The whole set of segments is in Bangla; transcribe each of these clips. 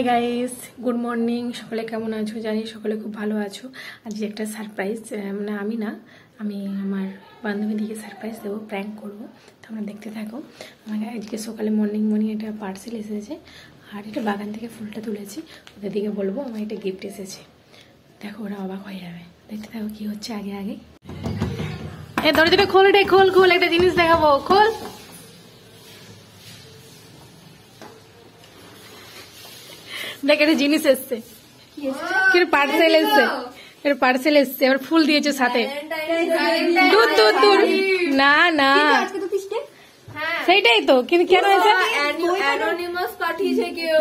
Hi guys, good morning. সকলে কেমন আছো? জানি সকলে খুব ভালো আছো। আজ একটা সারপ্রাইজ, মানে আমি না, আমি আমার বান্ধবীদিকে সারপ্রাইজ দেবো, প্র্যাঙ্ক করবো। তোমরা দেখতে থাকো। আমাকে আজকে সকালে মর্নিং একটা পার্সেল এসেছে, আর এটা বাগান থেকে ফুলটা তুলেছি। ওদের দিকে বলবো আমার একটা গিফট এসেছে। দেখো, ওরা অবাক হয়ে যাবে। দেখতে থাকো কি হচ্ছে আগে আগে। দরজাটা খোল রে, খোল খোল, একটা জিনিস দেখাবো, খোল। দেখ, একটা জিনিস এসছে, পার্সেল এসছে, পার্সেল এসছে, আবার ফুল দিয়েছে সাথে। দূর দূর দূর, না না সেইটাই তো, কিন্তু কেন এসে পাঠিয়েছে কেউ?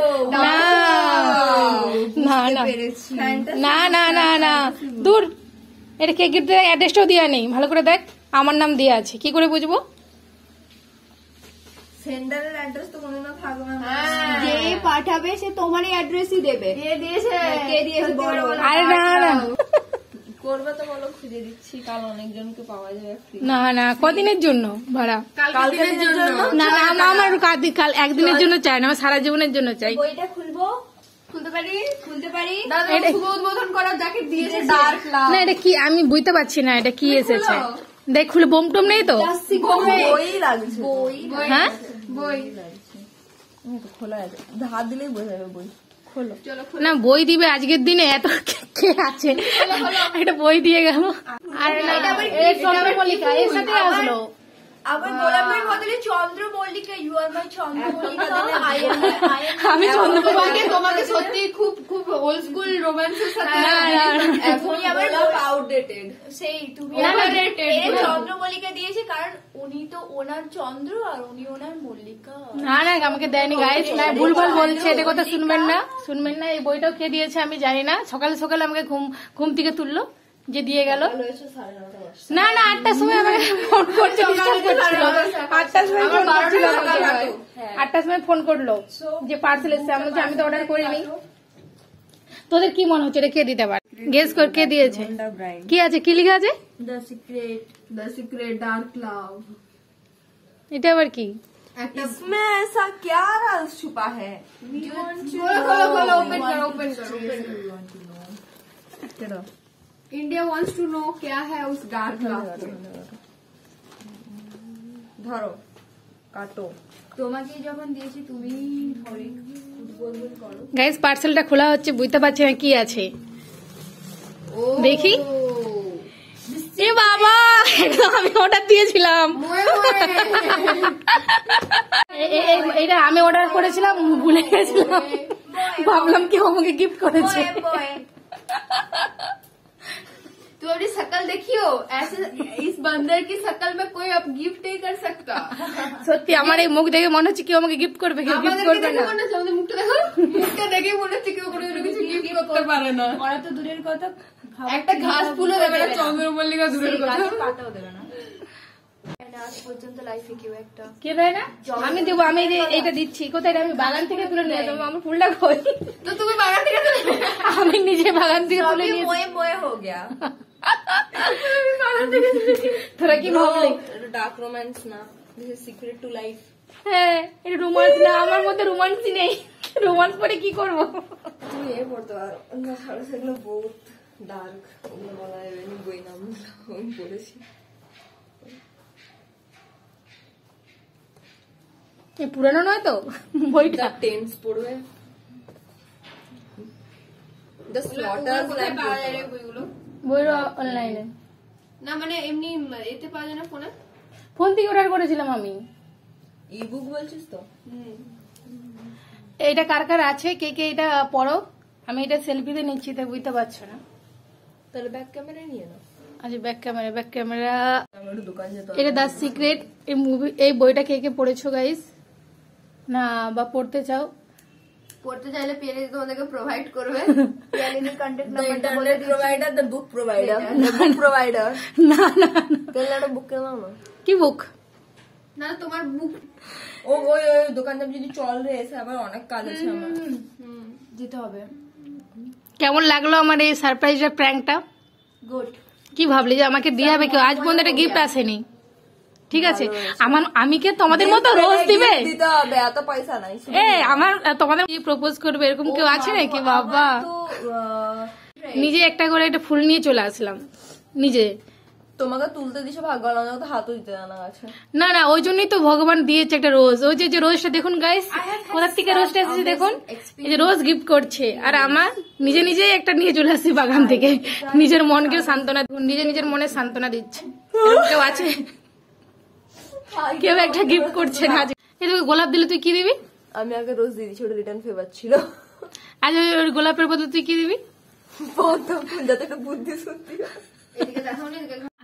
না না না না না, দূর। এটা কে গিফট দেয়? অ্যাড্রেসটাও দেওয়া নেই, ভালো করে দেখ। আমার নাম দেওয়া আছে, কি করে বুঝবো? সেন্ডারের অ্যাড্রেস তো কোনোদিনও থাকবে না। যে পাঠাবে সে তোমারই অ্যাড্রেসই দেবে। কে দিয়েছে? কে দিয়েছে বলো। আরে না না, করবে তো বলো, খুঁজে দিচ্ছি। কাল অনেকজনকে পাওয়া যাবে ফ্রি। না না, কদিনের জন্য ভাড়া? কালকের জন্য না না, আমার কাল একদিনের জন্য চাই না, আমার সারা জীবনের জন্য চাই। বইটা খুলবো, খুলতে পারি? শুভ উদ্বোধন করার যাকে দিয়েছে ডার্ক লাভ। না, এটা কি আমি বুঝতে পারছি না, এটা কি এসেছে। দেখ, খুলে বোম টোম নেই তো? বই লাগছে, বই। হ্যাঁ, বই খোলা আছে, হাত দিলেই বোঝা যাবে বই। খোলো, না বই দিবে আজকের দিনে? এত কে আছে, একটা বই দিয়ে গেল। আর চন্দ্রমল্লিকা এর সাথে আসলো। আবার গোলাপের বদলে চন্দ্রমল্লিকা। ইউ আর মাই চন্দ্রমল্লিকা। আমি চন্দ্রমল্লিকা। তোমাকে সত্যি খুব খুব ওল্ড স্কুল রোম্যান্সের সাথে এখনই আবার আউটডেটেড। সেই তুমি চন্দ্রমল্লিকা দিয়েছে, কারণ উনি তো ওনার চন্দ্র আর উনি ওনার মল্লিকা। না না, আমাকে দেয়নি গাইস, না ভুলভাল বলছে, এটা কথা শুনবেন না, শুনবেন না। এই বইটাও কে দিয়েছে আমি জানি না। সকালে সকালে আমাকে ঘুম থেকে তুললো, যে দিয়ে গেল। না না, 8টার সময় আমাকে ফোন করছে, 8টার সময় ফোন করছিল, 8টার সময় ফোন করলো যে পার্সেল এসছে। আমি তো অর্ডার করিনি। তোদের কি মনে হচ্ছে এটা কে দিতে পারে? গেস কর কে দিয়েছে। কি আছে, কি লেখা আছে? দ্য সিক্রেট ডার্ক লাভ। এটা আবার কি? इसमें ऐसा क्या राज छुपा है? खोलो, ओपन करो। इंडिया wants to know क्या है उस डार्क लाभ में। ধরো, কাটো। তোমাকে যখন দিয়েছি তুমি উদ্বোধন করো। গাইস, পার্সেলটা খোলা হচ্ছে, বুঝতে পারছি না কি আছে। দেখি। এ বাবা, আমি অর্ডার দিয়েছিলাম। এটা আমি অর্ডার করেছিলাম, ভুলে গেছিলাম। ভাবলাম কি আমাকে গিফট করেছে। तो अपनी शकल देखियो, ऐसे इस बंदर की शकल में कोई अब गिफ्ट नहीं कर सकता। সত্যি আমার এই মুখ দেখে মনে হচ্ছে কি আমাকে গিফট করবে, কেউ গিফট করবে না। মুখটা দেখো, মুখটা দেখে মনে হচ্ছে কেউ কোনো কিছু গিফট করতে পারে না। ওরা তো দূরের কথা, একটা ঘাস ফুলও দেবে না, চন্দ্রমল্লিকা দূরের কথা, পাতাও দেবে না। আজ পর্যন্ত লাইফে কেউ একটা কে দেয় না? আমি দেবো, আমি এইটা দিচ্ছি। কোথায়? আমি বাগান থেকে তুলে নিয়ে যাবো। আমার ফুলটা কই? তো তুমি বাগান থেকে আমি নিজে বাগান থেকে তুলে নিয়ে মোয়ে हो गया। তোরা কি ভাবলি? ডার্ক রোম্যান্স না, this is secret to life. হ্যাঁ, এটা রোমান্স না, আমার মধ্যে রোমান্সই নেই। রোমান্স পরে কি করবো? তুমি এ পড়তে পারো না, সেগুলো বহুত ডার্ক, ওগুলো বলা যাবে না। বই নাম আমি পড়েছি। পুরানো নয় তো বইটা? টেন্স পড়বে। দ্য স্লটার্স লাইক বইগুলো বইটা অনলাইনে না, মানে এমনি এতে পাওয়া যায় না ফোনে? ফোন থেকে অর্ডার করেছিলাম আমি। ই বুক বলছিস তো? এইটা কার কার আছে, কে কে এটা পড়ো? আমি এটা সেলফিতে নিচ্ছি, তাই বুঝতে পারছো না। তাহলে ব্যাক ক্যামেরা নিয়ে নাও। আচ্ছা, ব্যাক ক্যামেরা। আমার দোকান যেতে এটা দ্য সিক্রেট, এই মুভি, এই বইটা কে কে পড়েছো গাইস? না বা পড়তে চাও? পড়তে চাইলে পিয়ালি তোমাদেরকে প্রোভাইড করবে। পিয়ালিনীর কন্টাক্ট দ্য নাম্বারটা internet provider, the book provider, book provider. না না, তাহলে একটা বুক কেন না? কি বুক? না, তোমার বুক ওই ওই দোকান যাব যদি চল রে, এসে আবার অনেক কাজ আছে আমার। যেতে হবে। কেমন লাগলো আমার এই সারপ্রাইজ প্র্যাঙ্কটা? গুড। কি ভাবলি যে আমাকে দিয়ে হবে কেউ? আজ পর্যন্ত একটা গিফট আসেনি। ঠিক আছে? আমি কে তোমাদের মতো রোজ দিবে? দিতে হবে, এত পয়সা নাই। আমার তোমাদের প্রপোজ করবে এরকম কেউ আছে নাকি? বাবা, তো নিজে একটা করে একটা ফুল নিয়ে চলে আসলাম নিজে। তোমাকে তুলতে দিছে ভাগ্য ভালো, আমাকে তো হাতও দিতে জানা আছে। না না, ওই জন্যই তো ভগবান দিয়েছে একটা রোজ। ওই যে রোজটা দেখুন গাইস, কোথার থেকে রোজটা এসেছে দেখুন। এই যে রোজ গিফট করছে, আর আমার নিজে নিজেই একটা নিয়ে চলে আসছি বাগান থেকে। নিজের মনকে সান্ত্বনা, নিজের মনে সান্ত্বনা দিচ্ছে। এরকম কেউ আছে? কেউ একটা গিফট করছে না। এই তোকে গোলাপ দিলে তুই কি দিবি? আমি আগে রোজ দিয়ে দিচ্ছি, ওটা রিটার্ন ফেভার ছিল। আজ ওই গোলাপের বদলে তুই কি দিবি? যাতে একটু বুদ্ধি শুদ্ধি।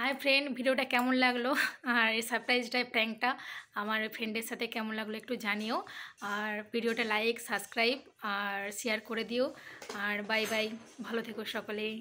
হাই ফ্রেন্ড, ভিডিওটা কেমন লাগলো আর এই সারপ্রাইজটা, প্র্যাঙ্কটা আমার ফ্রেন্ডের সাথে কেমন লাগলো একটু জানিও। আর ভিডিওটা লাইক, সাবস্ক্রাইব আর শেয়ার করে দিও। আর বাই বাই, ভালো থেকো সকলেই।